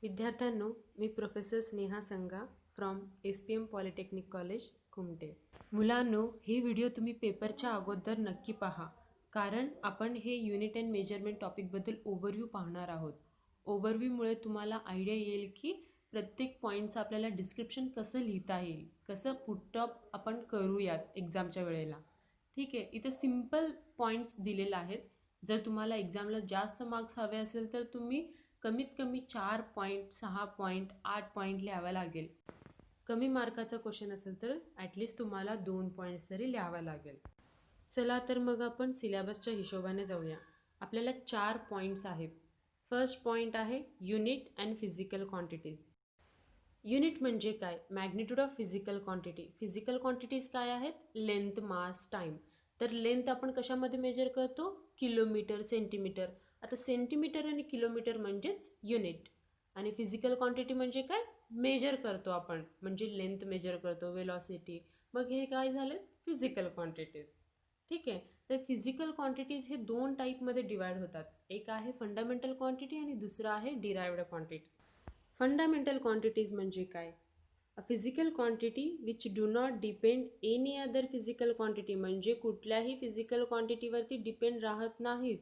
विद्यार्थ्यांनो, मी प्रोफेसर स्नेहा संगा from SPM polytechnic college Kumte. मुलांनो, हे व्हिडिओ तुम्ही पेपरच्या अगोदर नक्की पहा, कारण आपण हे युनिट अँड मेजरमेंट टॉपिकबद्दल ओव्हरव्ह्यू पाहणार आहोत. ओव्हरव्ह्यूमुळे तुम्हाला आयडिया येईल की प्रत्येक पॉईंटचं आपल्याला डिस्क्रिप्शन कसं लिहिता येईल, कसं पुटअप आपण करूयात एक्झामच्या वेळेला. ठीक आहे, इथं सिम्पल पॉईंट्स दिलेले आहेत. जर तुम्हाला एक्झामला जास्त मार्क्स हवे असेल तर तुम्ही कमीत कमी 4 पॉईंट, 6 पॉईंट, 8 पॉईंट लिहावा लागेल. कमी मार्काचा क्वेश्चन असेल तर ॲटलिस्ट तुम्हाला 2 पॉईंट्स तरी लिहावा लागेल. चला तर मग आपण सिलेबसच्या हिशोबाने जाऊया. आपल्याला 4 पॉईंट्स आहेत. फर्स्ट पॉईंट आहे unit and physical quantities. Unit म्हणजे काय? Magnitude of physical quantity. Physical quantities काय आहेत? Length, mass, time. तर लेंथ आपण कशामध्ये मेजर करतो? Kilometre, centimetre. आता सेंटीमीटर आणि किलोमीटर म्हणजेच युनिट. आणि फिजिकल क्वांटिटी म्हणजे काय? मेजर करतो आपण, म्हणजे लेंथ मेजर करतो, वेलॉसिटी. मग हे काय झालं? Physical quantities. ठीक आहे. तर फिजिकल क्वांटिटीज हे 2 टाईपमध्ये डिवाइड होतात. एक आहे फंडामेंटल क्वांटिटी आणि दुसरं आहे डिराइव्ड क्वांटिटी. फंडामेंटल क्वांटिटीज म्हणजे काय? A physical quantity which do not depend any other physical quantity, म्हणजे कुठल्याही फिजिकल क्वांटिटीवरती डिपेंड राहत नाहीत,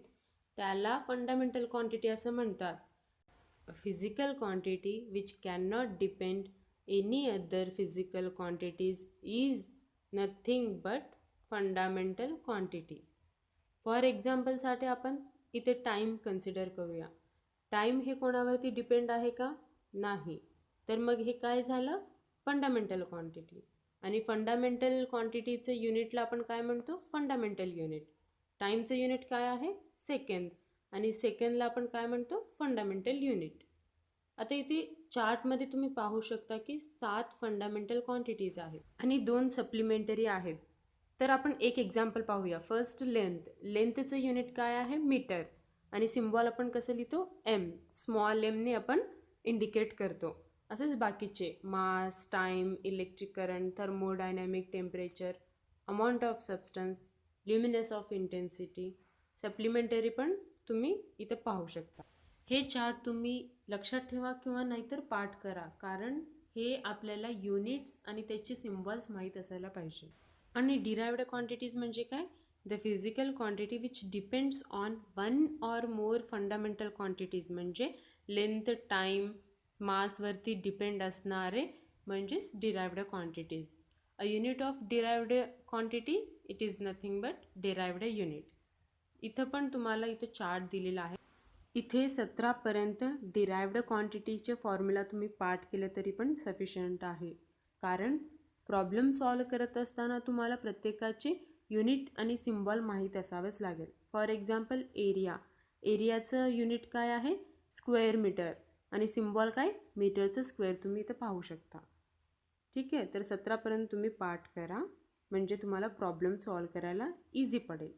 त्याला फंडामेंटल क्वांटिटी असं म्हणतात. A physical quantity which can not depend any other physical quantities is nothing but fundamental quantity. For एक्झाम्पलसाठी आपण इथे टाईम कन्सिडर करूया. टाईम हे कोणावरती डिपेंड आहे का? नाही. तर मग हे काय झालं? Fundamental quantity. आणि फंडामेंटल क्वांटिटीचं युनिटला आपण काय म्हणतो? Fundamental unit. टाईमचं युनिट काय आहे? सेकंद. आणि सेकंदला आपण काय म्हणतो? Fundamental unit. आता इथे चार्टमध्ये तुम्ही पाहू शकता की 7 फंडामेंटल क्वांटिटीज आहेत आणि 2 सप्लिमेंटरी आहेत. तर आपण एक एक्झाम्पल पाहूया. First length. लेंथचं युनिट काय आहे? मीटर. आणि सिम्बॉल आपण कसं लिहितो? एम. स्मॉल एमने आपण इंडिकेट करतो. असेच बाकीचे mass, time, electric current, thermodynamic, temperature, amount of substance, luminous of intensity. Supplementary पण तुम्ही इथं पाहू शकता. हे चार्ट तुम्ही लक्षात ठेवा किंवा नाहीतर पाठ करा, कारण हे आपल्याला युनिट्स आणि त्याचे सिम्बॉल्स माहीत असायला पाहिजे. आणि डिराइव्ड क्वांटिटीज म्हणजे काय? The physical quantity which depends on one or more fundamental quantities, म्हणजे लेंथ, टाईम, मासवरती डिपेंड असणारे म्हणजेच derived quantities. A unit of derived quantity it is nothing but derived unit. इथं पण तुम्हाला इथं चार्ट दिलेला आहे. इथे 17पर्यंत डिराइव्ड क्वांटिटीचे फॉर्म्युला तुम्ही पाठ केलं तरी पण सफिशियंट आहे, कारण प्रॉब्लेम सॉल्व करत असताना तुम्हाला प्रत्येकाचे युनिट आणि सिम्बॉल माहीत असावेच लागेल. For example area. एरियाचं युनिट काय आहे? Square metre. आणि सिम्बॉल काय? मीटरचं स्क्वेअर. तुम्ही इथं पाहू शकता. ठीक आहे. तर 17पर्यंत तुम्ही पाठ करा, म्हणजे तुम्हाला प्रॉब्लेम सॉल्व करायला इझी पडेल.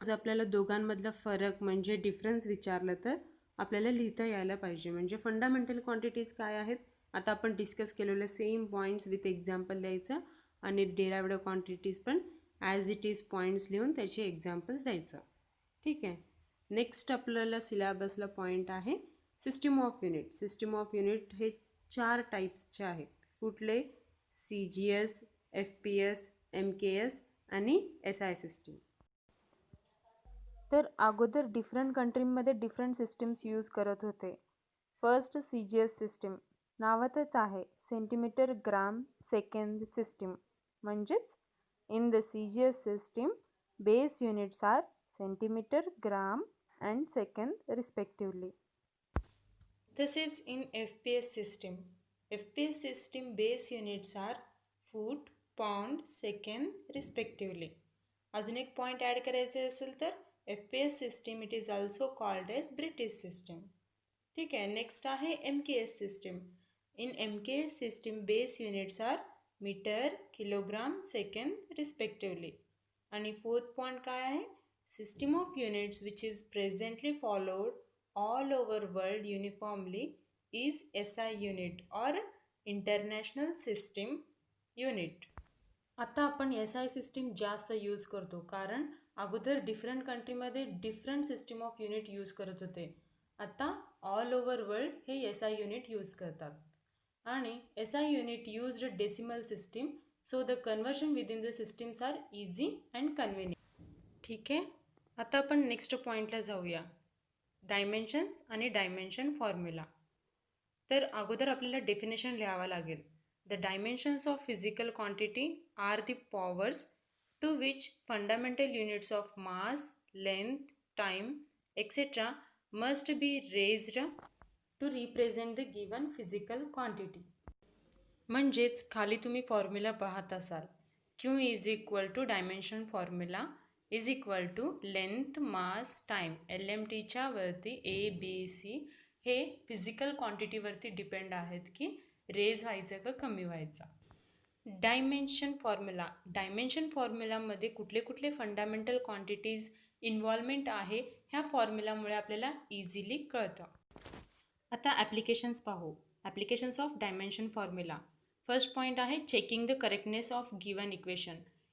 आज आपल्याला दोघांमधला फरक म्हणजे डिफरन्स विचारलं तर आपल्याला लिहिता यायला पाहिजे. म्हणजे फंडामेंटल क्वांटिटीज काय आहेत? आता आपण डिस्कस केलेले सेम पॉईंट्स विथ एक्झाम्पल द्यायचं आणि डिराइव्ड क्वांटिटीज पण ॲज इट इज पॉईंट्स लिहून त्याचे एक्झाम्पल्स द्यायचं. ठीक आहे. नेक्स्ट आपल्याला सिलेबसला पॉईंट आहे system of unit. System of unit हे 4 टाईप्सचे आहेत. कुठले? CGS, FPS, MKS आणि SI सिस्टीम. तर अगोदर डिफरंट कंट्रीमध्ये डिफरंट सिस्टीम्स यूज करत होते. First CGS system. नावातच आहे सेंटीमीटर ग्राम सेकंद सिस्टीम. म्हणजेच in the CGS system base units are centimetre, gram and second respectively. तसेच in FPS system. FPS system base units are foot, pound, second respectively. अजून एक point add करायचे असेल तर FPS system it is also called as British system. ठीक आहे. Next आहे MKS system. In MKS system base units are metre, kilogram, second respectively. आणि fourth point काय आहे? System of units which is presently followed all over world uniformly is SI unit or international system unit. आता आपण SI system जास्त use करतो, कारण अगोदर different कंट्रीमध्ये different system of unit use करत होते. आता ऑल ओव्हर वर्ल्ड हे एस आय युनिट यूज करतात. आणि S I unit used decimal system, so the conversion within the systems are easy and convenient. ठीक आहे, आता आपण नेक्स्ट पॉईंटला जाऊया, डायमेन्शन्स आणि डायमेन्शन फॉर्म्युला. तर अगोदर आपल्याला डेफिनेशन लिहावं लागेल. The dimensions of physical quantity are the powers to which fundamental units of mass, length, time etcetera must be raised to represent the given physical quantity. म्हणजेच खाली तुम्ही फॉर्म्युला पाहत असाल, Q is equal to dimension formula is equal to length, mass, time, LMTच्या वरती ABC हे physical क्वांटिटीवरती depend आहेत की रेज व्हायचं का कमी व्हायचा. डायमेन्शन फॉर्म्युलामध्ये कुठले कुठले फंडामेंटल क्वांटिटीज इन्व्हॉल्वमेंट आहे ह्या फॉर्म्युलामुळे आपल्याला इझिली कळतं. आता ॲप्लिकेशन्स पाहू. Applications of dimension formula. First point आहे checking the correctness of given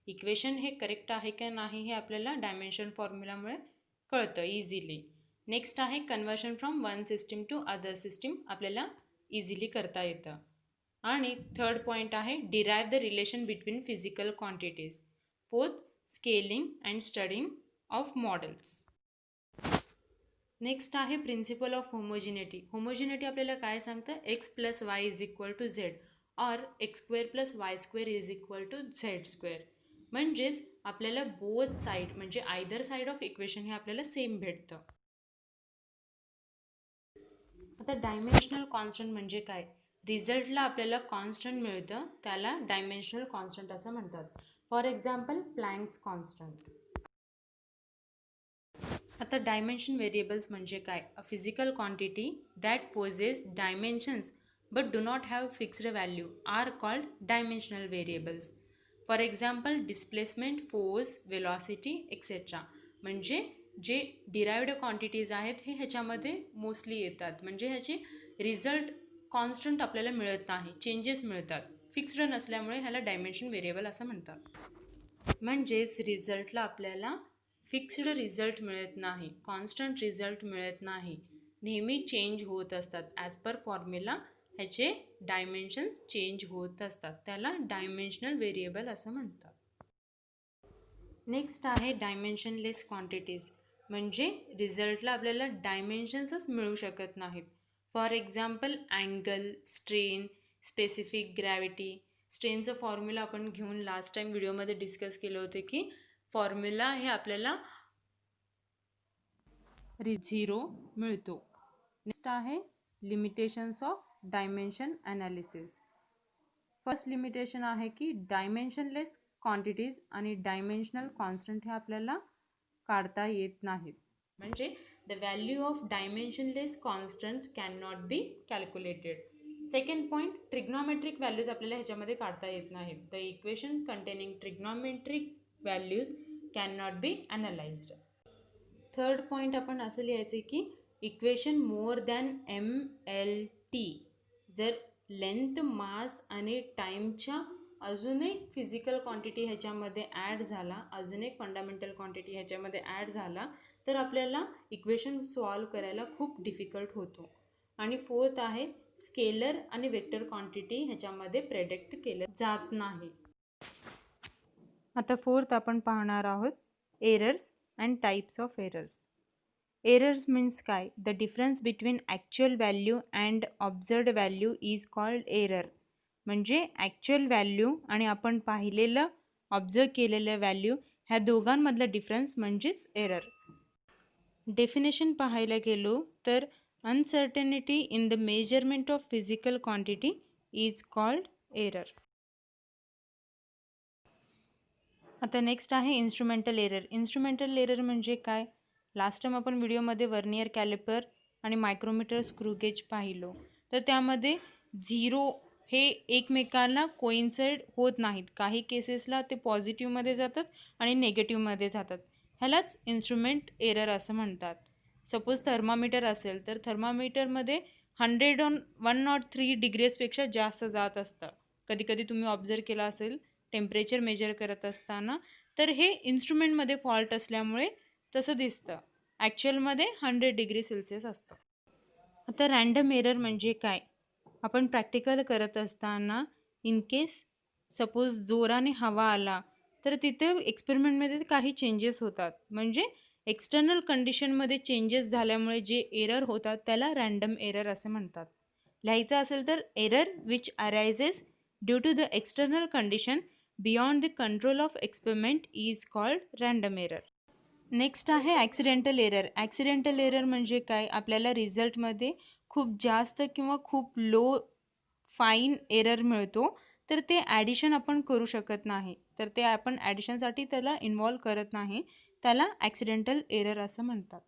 equation हे करेक्ट आहे का नाही हे आपल्याला डायमेन्शन फॉर्म्युलामुळे कळतं इझिली. नेक्स्ट आहे conversion from one system to other system, आपल्याला इझिली करता येतं. आणि थर्ड पॉईंट आहे derive the relation between physical quantities. Fourth, scaling and studying of models. Next आहे प्रिन्सिपल ऑफ होमोजिनिटी आपल्याला काय सांगतं, X plus Y is equal to Z or X square plus Y square is equal to Z square. म्हणजेच आपल्याला both side म्हणजे either side of equation हे आपल्याला same भेटतं. आता डायमेन्शनल कॉन्स्टंट म्हणजे काय, रिझल्टला आपल्याला कॉन्स्टंट मिळतं त्याला डायमेन्शनल कॉन्स्टंट असं म्हणतात. For example Planck's constant. आता डायमेन्शन व्हेरिएबल्स म्हणजे काय, a physical quantity that possesses dimensions but do not have fixed value are called dimensional variables. For example displacement, force, velocity etcetera. म्हणजे जे derived quantities आहेत हे ह्याच्यामध्ये मोस्टली येतात. म्हणजे ह्याचे रिझल्ट कॉन्स्टंट आपल्याला मिळत नाही, चेंजेस मिळतात. फिक्स्ड नसल्यामुळे ह्याला डायमेन्शन व्हेरिएबल असं म्हणतात. म्हणजेच रिझल्टला आपल्याला फिक्स्ड रिझल्ट मिळत नाही, कॉन्स्टंट रिझल्ट मिळत नाही, नेहमी चेंज होत असतात. ॲज पर फॉर्म्युला ह्याचे डायमेन्शन्स चेंज होत असतात, त्याला डायमेन्शनल व्हेरिएबल असं म्हणतात. नेक्स्ट आहे डायमेन्शनलेस क्वांटिटीज. म्हणजे रिझल्टला आपल्याला डायमेन्शन्सच मिळू शकत नाहीत. For example angle, strain, specific gravity. स्ट्रेनचं फॉर्म्युला आपण घेऊन लास्ट टाईम व्हिडिओमध्ये डिस्कस केलं होतं की फॉर्म्युला हे आपल्याला 0 मिळतो. नेक्स्ट आहे limitations of dimension analysis. First limitation आहे की डायमेन्शनलेस क्वांटिटीज आणि डायमेन्शनल कॉन्स्टंट हे आपल्याला काढता येत नाहीत. म्हणजे the value of dimensionless constants can not be calculated. Second point, trigonometric values आपल्याला ह्याच्यामध्ये काढता येत नाहीत. The equation containing trigonometric values can not be analysed. Third point आपण असं लिहायचं की इक्वेशन मोर दॅन MLT. जर लेंथ, मास आणि टाईमच्या अजून एक फिजिकल क्वांटिटी ह्याच्यामध्ये ॲड झाला, अजून एक फंडामेंटल क्वांटिटी ह्याच्यामध्ये ॲड झाला तर आपल्याला इक्वेशन सॉल्व करायला खूप डिफिकल्ट होतो. आणि फोर्थ आहे स्केलर आणि वेक्टर क्वांटिटी ह्याच्यामध्ये प्रेडिक्ट केलं जात नाही. आता फोर्थ आपण पाहणार आहोत errors and types of errors. Errors means काय, the difference between actual value and observed value is called error. म्हणजे ॲक्च्युअल व्हॅल्यू आणि आपण पाहिलेलं ऑब्झर्व केलेलं व्हॅल्यू ह्या दोघांमधलं डिफरन्स म्हणजेच एरर. डेफिनेशन पाहायला गेलो तर uncertainty in the measurement of physical quantity is called error. आता नेक्स्ट आहे इन्स्ट्रुमेंटल एरर. इन्स्ट्रुमेंटल एरर म्हणजे काय, लास्ट टाइम आपण व्हिडिओमध्ये वर्नियर कॅलिपर आणि मायक्रोमीटर स्क्रू गेज पाहिलो तर त्यामध्ये 0 हे एकमेकांना कोइन्साइड होत नाहीत. काही केसेसला ते पॉझिटिव्हमध्ये जातात आणि नेगेटिव्हमध्ये जातात. ह्यालाच इन्स्ट्रुमेंट एरर असं म्हणतात. सपोज थर्मामीटर असेल तर थर्मामीटरमध्ये 103 डिग्रीजपेक्षा जास्त जात असतं. कधी कधी तुम्ही ऑब्झर्व केला असेल टेम्परेचर मेजर करत असताना, तर हे इन्स्ट्रुमेंटमध्ये फॉल्ट असल्यामुळे तसं दिसतं. ॲक्च्युअलमध्ये 100 डिग्री सेल्सिअस असतं. आता रँडम एरर म्हणजे काय? आपण प्रॅक्टिकल करत असताना इन केस सपोज जोराने हवा आला तर तिथे एक्सपेरिमेंटमध्ये काही चेंजेस होतात. म्हणजे एक्सटर्नल कंडिशनमध्ये चेंजेस झाल्यामुळे जे एरर होतात त्याला रँडम एरर असं म्हणतात. लिहायचं असेल तर error which arises due to the external condition beyond the control of experiment is called random error. Next आहे ॲक्सिडेंटल एरर. ॲक्सिडेंटल एरर म्हणजे काय? आपल्याला रिझल्टमध्ये खूप जास्त किंवा खूप लो फाईन एरर मिळतो, तर ते ॲडिशन आपण करू शकत नाही. तर ते आपण ॲडिशनसाठी त्याला इन्व्हॉल्व करत नाही. त्याला ॲक्सिडेंटल एरर असं म्हणतात.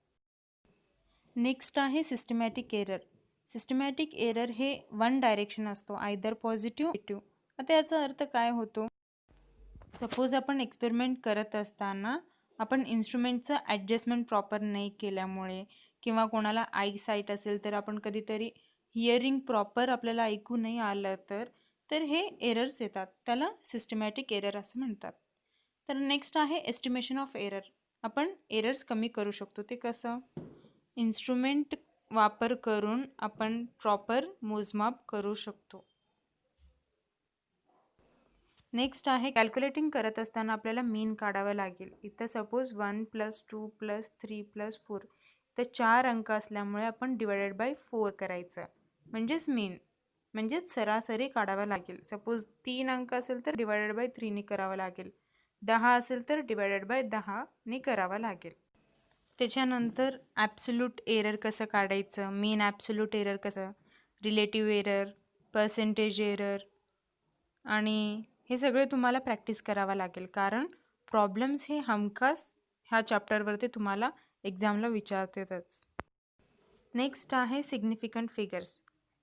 नेक्स्ट आहे सिस्टमॅटिक एरर. सिस्टमॅटिक एरर हे वन डायरेक्शन असतो, आयदर पॉझिटिव्ह निगेटिव्ह. आता याचा अर्थ काय होतो? सपोज आपण एक्सपेरिमेंट करत असताना आपण इन्स्ट्रुमेंटचं ॲडजस्टमेंट प्रॉपर नाही केल्यामुळे किंवा कोणाला आय साईट असेल तर आपण कधीतरी हिअरिंग प्रॉपर आपल्याला ऐकू नाही आलं तर हे एरर्स येतात. त्याला सिस्टमॅटिक एरर असं म्हणतात. तर नेक्स्ट आहे एस्टिमेशन ऑफ एरर. आपण एरर्स कमी करू शकतो. ते कसं? इन्स्ट्रुमेंट वापर करून आपण प्रॉपर मोजमाप करू शकतो. नेक्स्ट आहे कॅल्क्युलेटिंग करत असताना आपल्याला मीन काढावं लागेल. इथं सपोज 1 + 2 + 3 + 4 तर 4 अंक असल्यामुळे आपण डिवायडेड बाय 4 करायचं, म्हणजेच मीन म्हणजेच सरासरी काढावं लागेल. सपोज 3 अंक असेल तर डिवायडेड बाय 3 ने करावं लागेल. 10 असेल तर डिवायडेड बाय 10 ने करावं लागेल. त्याच्यानंतर ॲब्सोल्यूट एरर कसं काढायचं, मीन ॲब्सोल्यूट एरर कसं, रिलेटिव्ह एरर, पर्सेंटेज एरर आणि हे सगळे तुम्हाला प्रॅक्टिस करावं लागेल. कारण प्रॉब्लेम्स हे हमखास ह्या चॅप्टरवरती तुम्हाला एक्झामला विचारतातच. नेक्स्ट आहे सिग्निफिकंट फिगर्स.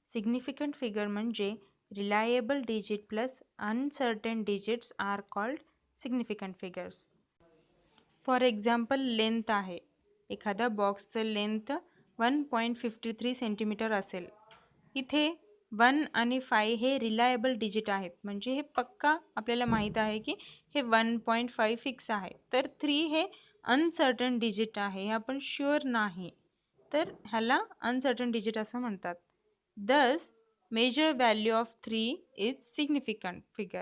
सिग्निफिकंट फिगर म्हणजे reliable digit plus uncertain digits are called significant figures. For example length आहे. एखाद्या बॉक्सचं लेंथ 1.53 सेंटीमीटर असेल. इथे 1 आणि 5 हे रिलायबल डिजिट आहेत, म्हणजे हे पक्का आपल्याला माहीत आहे की हे 1.5 फिक्स आहे. तर 3 हे अनसर्टन डिजिट आहे, हे आपण शुअर नाही, तर ह्याला अनसर्टन डिजिट असं म्हणतात. Thus measured value of 3 is significant figure.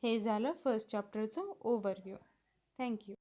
हे झालं फर्स्ट चॅप्टरचं ओव्हरव्ह्यू. थँक्यू.